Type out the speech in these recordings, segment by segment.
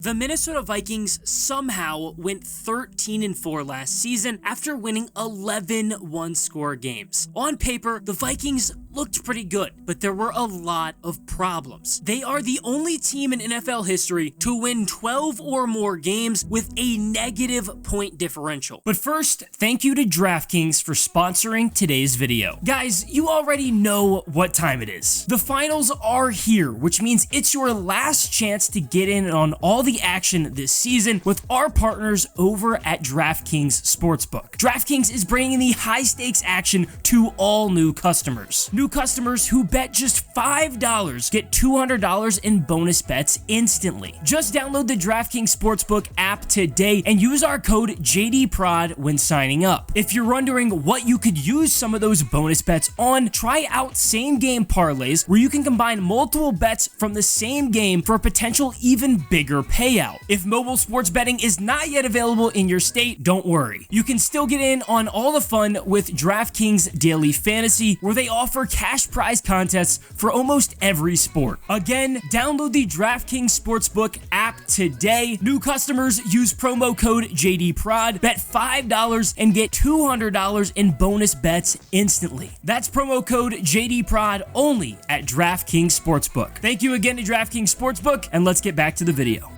The Minnesota Vikings somehow went 13-4 last season after winning 11 one-score games. On paper, the Vikings looked pretty good, but there were a lot of problems. They are the only team in NFL history to win 12 or more games with a negative point differential. But first, thank you to DraftKings for sponsoring today's video. Guys, you already know what time it is. The finals are here, which means it's your last chance to get in on all the action this season with our partners over at DraftKings Sportsbook. DraftKings is bringing the high-stakes action to all new customers. New customers who bet just $5 get $200 in bonus bets instantly. Just download the DraftKings Sportsbook app today and use our code JDPROD when signing up. If you're wondering what you could use some of those bonus bets on, try out same-game parlays where you can combine multiple bets from the same game for a potential even bigger payout. If mobile sports betting is not yet available in your state, don't worry. You can still get in on all the fun with DraftKings Daily Fantasy, where they offer cash prize contests for almost every sport. Again, download the DraftKings Sportsbook app today. New customers use promo code JDPROD, bet $5 and get $200 in bonus bets instantly. That's promo code JDPROD only at DraftKings Sportsbook. Thank you again to DraftKings Sportsbook, and let's get back to the video.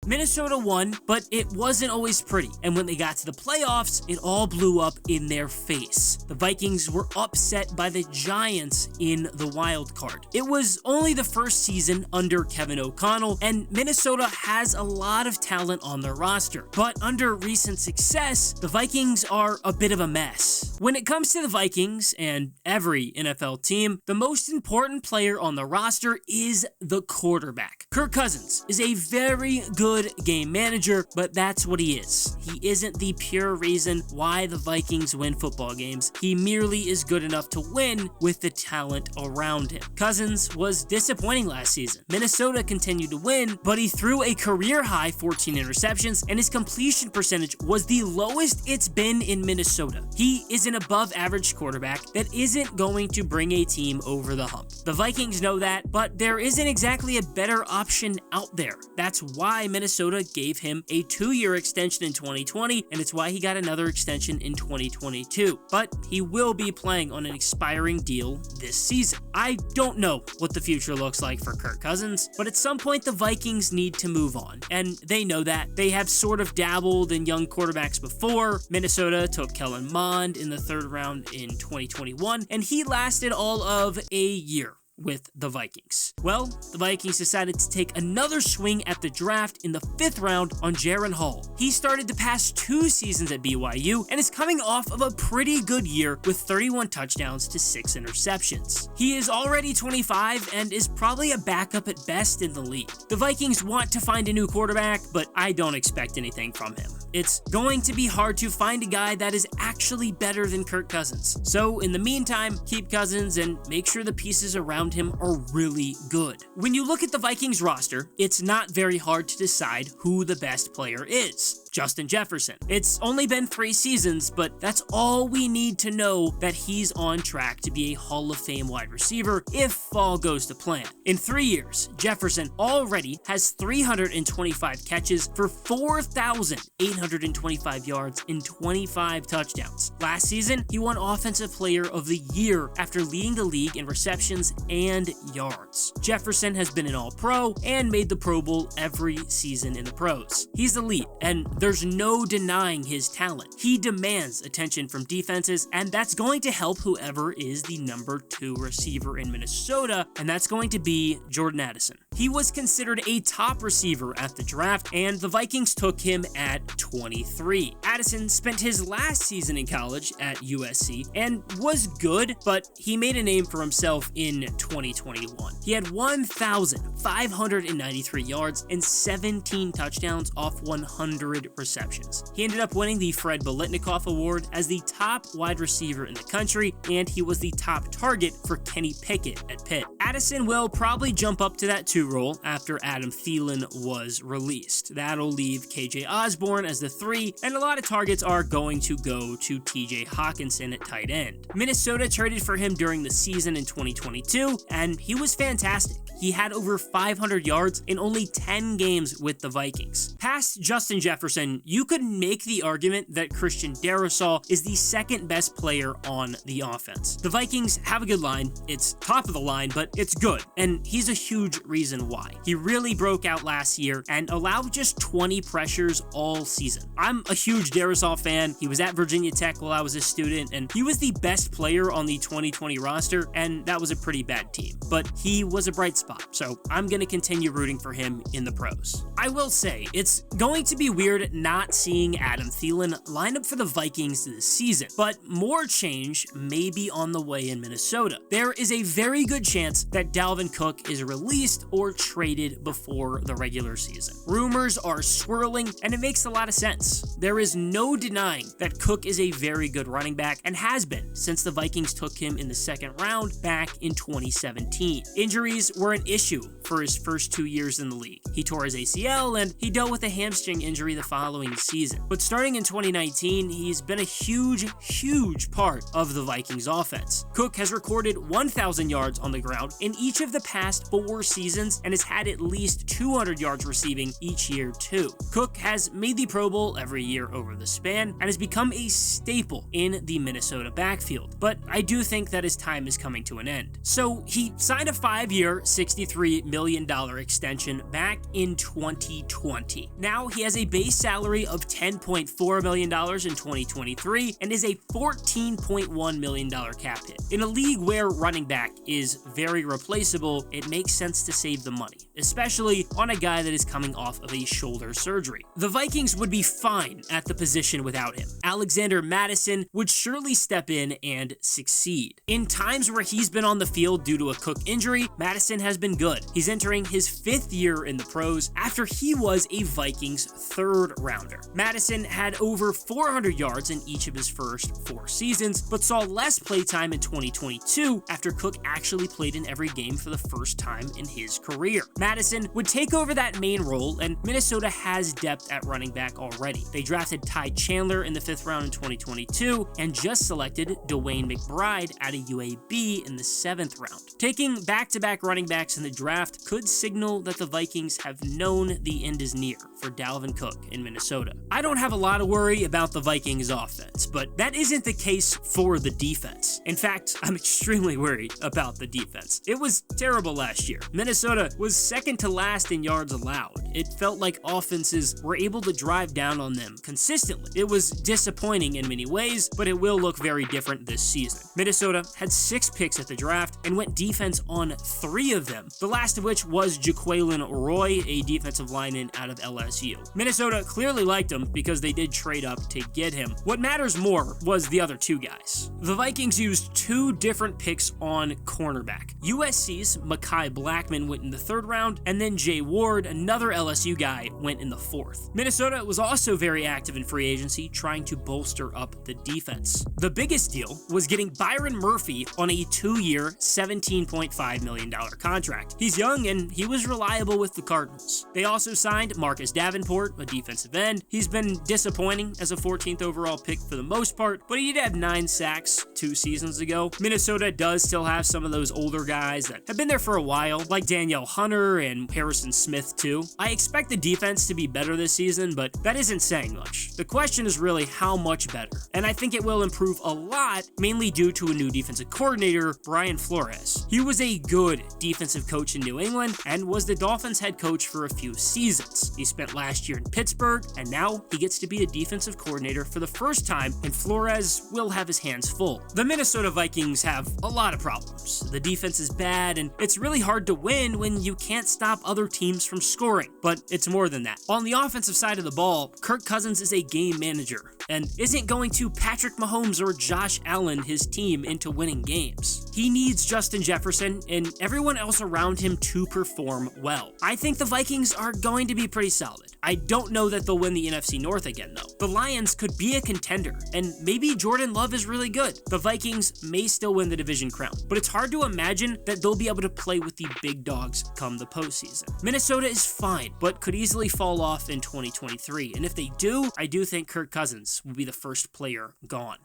Minnesota won, but it wasn't always pretty, and when they got to the playoffs, it all blew up in their face. The Vikings were upset by the Giants in the wild card. It was only the first season under Kevin O'Connell, and Minnesota has a lot of talent on their roster, but under recent success, the Vikings are a bit of a mess. When it comes to the Vikings, and every NFL team, the most important player on the roster is the quarterback. Kirk Cousins is a very good game manager, but that's what he is. He isn't the pure reason why the Vikings win football games. He merely is good enough to win with the talent around him. Cousins was disappointing last season. Minnesota continued to win, but he threw a career-high 14 interceptions, and his completion percentage was the lowest it's been in Minnesota. He is an above-average quarterback that isn't going to bring a team over the hump. The Vikings know that, but there isn't exactly a better option out there. That's why Minnesota gave him a 2-year extension in 2020, and it's why he got another extension in 2022. But he will be playing on an expiring deal this season. I don't know what the future looks like for Kirk Cousins, but at some point the Vikings need to move on, and they know that. They have sort of dabbled in young quarterbacks before. Minnesota took Kellen Mond in the 3rd round in 2021, and he lasted all of a year with the Vikings. Well, the Vikings decided to take another swing at the draft in the 5th round on Jaren Hall. He started the past 2 seasons at BYU and is coming off of a pretty good year with 31 touchdowns to 6 interceptions. He is already 25 and is probably a backup at best in the league. The Vikings want to find a new quarterback, but I don't expect anything from him. It's going to be hard to find a guy that is actually better than Kirk Cousins. So in the meantime, keep Cousins and make sure the pieces around him are really good. When you look at the Vikings roster, it's not very hard to decide who the best player is. Justin Jefferson. It's only been 3 seasons, but that's all we need to know that he's on track to be a Hall of Fame wide receiver if all goes to plan. In 3 years, Jefferson already has 325 catches for 4,825 yards and 25 touchdowns. Last season, he won Offensive Player of the Year after leading the league in receptions and yards. Jefferson has been an All-Pro and made the Pro Bowl every season in the pros. He's elite, and there's no denying his talent. He demands attention from defenses, and that's going to help whoever is the number 2 receiver in Minnesota, and that's going to be Jordan Addison. He was considered a top receiver at the draft, and the Vikings took him at 23. Addison spent his last season in college at USC and was good, but he made a name for himself in 2021. He had 1,593 yards and 17 touchdowns off 100 receptions. He ended up winning the Fred Biletnikoff Award as the top wide receiver in the country, and he was the top target for Kenny Pickett at Pitt. Addison will probably jump up to that 2 role after Adam Thielen was released. That'll leave KJ Osborne as the 3, and a lot of targets are going to go to TJ Hawkinson at tight end. Minnesota traded for him during the season in 2022, and he was fantastic. He had over 500 yards in only 10 games with the Vikings. Past Justin Jefferson, you could make the argument that Christian Darrisaw is the second best player on the offense. The Vikings have a good line. It's top of the line, but it's good, and he's a huge reason why. He really broke out last year and allowed just 20 pressures all season. I'm a huge Darrisaw fan. He was at Virginia Tech while I was a student, and he was the best player on the 2020 roster, and that was a pretty bad team. But he was a bright spot, so I'm going to continue rooting for him in the pros. I will say, it's going to be weird not seeing Adam Thielen line up for the Vikings this season, but more change may be on the way in Minnesota. There is a very good chance that Dalvin Cook is released or traded before the regular season. Rumors are swirling, and it makes a lot of sense. There is no denying that Cook is a very good running back and has been since the Vikings took him in the 2nd round back in 2017. Injuries were an issue for his first 2 years in the league. He tore his ACL and he dealt with a hamstring injury the following season. But starting in 2019, he's been a huge part of the Vikings offense. Cook has recorded 1,000 yards on the ground in each of the past 4 seasons and has had at least 200 yards receiving each year too. Cook has made the Pro Bowl every year over the span and has become a staple in the Minnesota backfield. But I do think that his time is coming to an end. So he signed a 5-year, $63 million extension back in 2020. Now he has a base salary of $10.4 million in 2023 and is a $14.1 million cap hit. In a league where running back is very replaceable, it makes sense to save the money, especially on a guy that is coming off of a shoulder surgery. The Vikings would be fine at the position without him. Alexander Mattison would surely step in and succeed. In times where he's been on the field due to a Cook injury, Mattison has been good. He's entering his 5th year in the pros after he was a Vikings 3rd rounder. Mattison had over 400 yards in each of his first 4 seasons, but saw less playtime in 2022 after Cook actually played in every game for the first time in his career. Mattison would take over that main role, and Minnesota has depth at running back already. They drafted Ty Chandler in the 5th round in 2022 and just selected Dwayne McBride out of UAB in the 7th round. Taking back-to-back running backs in the draft could signal that the Vikings have known the end is near for Dalvin Cook in Minnesota. I don't have a lot of worry about the Vikings offense, but that isn't the case for the defense. In fact, I'm extremely worried about the defense. It was terrible last year. Minnesota was 2nd to last in yards allowed. It felt like offenses were able to drive down on them consistently. It was disappointing in many ways, but it will look very different this season. Minnesota had 6 picks at the draft and went defense on 3 of them, the last of which was Jaquelin Roy, a defensive lineman out of LSU. Minnesota clearly liked him because they did trade up to get him. What matters more was the other 2 guys. The Vikings used 2 different picks on cornerback. USC's Mekhi Blackman went in the 3rd round, and then Jay Ward, another LSU guy, went in the 4th. Minnesota was also very active in free agency, trying to bolster up the defense. The biggest deal was getting Byron Murphy on a 2-year, $17.5 million contract. He's young and he was reliable with the Cardinals. They also signed Marcus Davenport, a defensive end. He's been disappointing as a 14th overall pick for the most part, but he did have 9 sacks 2 seasons ago. Minnesota does still have some of those older guys that have been there for a while, like Danielle Hunter and Harrison Smith too. I expect the defense to be better this season, but that isn't saying much. The question is really how much better, and I think it will improve a lot, mainly due to a new defensive coordinator, Brian Flores. He was a good defensive coach in New England and was the Dolphins head coach for a few seasons. He spent last year in Pittsburgh, and now he gets to be a defensive coordinator for the first time, and Flores will have his hands full. The Minnesota Vikings have a lot of problems. The defense is bad, and it's really hard to win when you can't stop other teams from scoring, but it's more than that. On the offensive side of the ball, Kirk Cousins is a game manager. and isn't going to Patrick Mahomes or Josh Allen his team into winning games. He needs Justin Jefferson and everyone else around him to perform well. I think the Vikings are going to be pretty solid. I don't know that they'll win the NFC North again, though. The Lions could be a contender, and maybe Jordan Love is really good. The Vikings may still win the division crown, but it's hard to imagine that they'll be able to play with the big dogs come the postseason. Minnesota is fine, but could easily fall off in 2023, and if they do, I do think Kirk Cousins will be the first player gone.